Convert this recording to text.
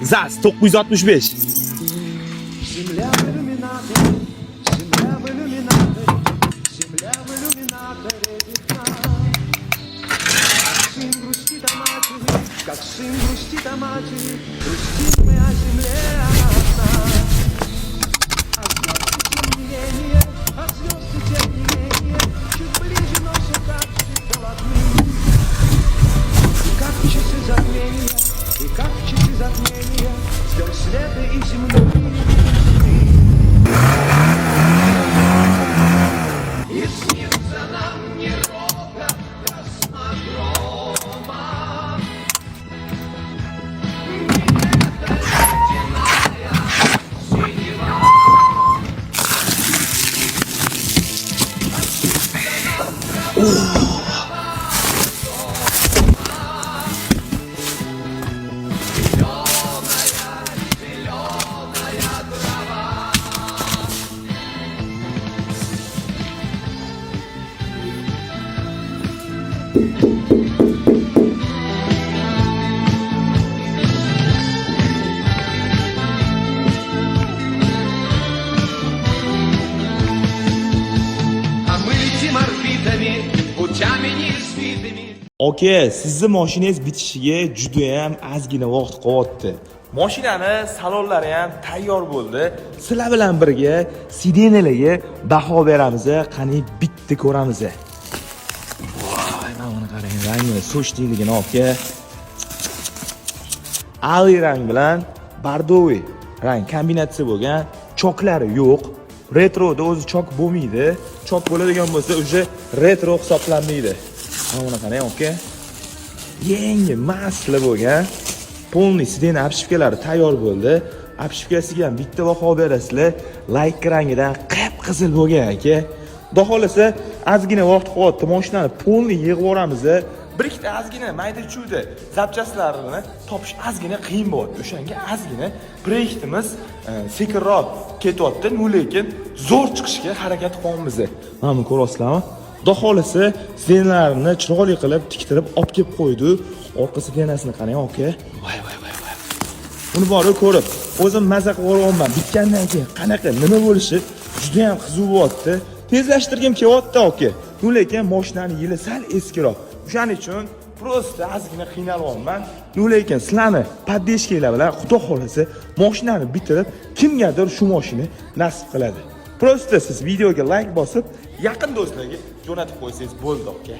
ZAZ 965. Земля в иллюминаторе, земля в иллюминаторе, земля в иллюминаторе видна. Как сын грустит о матери, как сын грустит о матери, грустим мы о земле, она одна. А звезды тем не менее, чуть ближе, но все так же холодны. И как в часы затмения, и как в часы затмения, звезд света и земные. И снится нам не рокот космодрома, не эта ледяная синева. А мы летим орбитами, путями неизведанными. Aka, sizni mashinangiz bitishiga juda ham ozgina vaqt qoldi. Mashinani salonlari ham tayyor bo'ldi. Sizlar bilan birga sidenalarga baho beramiz. Qani bitta ko'ramiz. Voy, mana qarang, rangi sochliligini aka. Ali rang bilan bordoviy rang kombinatsiya bo'lgan, choklari yo'q. Retroda o'zi chok bo'lmaydi. Chok bo'ladigan bo'lsa, o'sha retro hisoblanmaydi. Mana qarang aka. Yangi masla bo'lgan. Polni sidena obshivkalari tayyor bo'ldi. Obshivkasiga ham bitta baho berasizlar. Like rangidan qip-qizil bo'lgan aka. Xudo xolasa, ozgina vaqt qoldi. Mashinani polni yig'ib yuboramiz. Bir ikkita ozgina mayda-chuyda zapchastlarini topish ozgina qiyin bo'ldi. O'shanga ozgina proyektimiz sekinroq ketyapti, lekin zo'r chiqishga harakat qilamiz. Mana buni ko'rasizlarmi? Xudo xolasa, sidenalarini chiroyli qilib tiktirib olib kelib qo'ydi. Orqa sidenasini qarang aka. Voy. Buni borib ko'rib, o'zim mazza qilib o'rganman. Bitgandan keyin qanaqa, nima bo'lishi juda ham qiziq bo'lyapti. Tezlashtirgim kelyapti aka. Lekin mashinani yili sal eskiroq. O'shaning uchun prosta ozgina qiynalyapman. Lekin sizlarni poddeshkalar bilan xudo xolasa mashinani bitirib, kimgadir shu mashina nasib qiladi. Prosta siz videoga like bosib, yaqin do'stlarga jo'natib qo'ysangiz bo'ldi aka.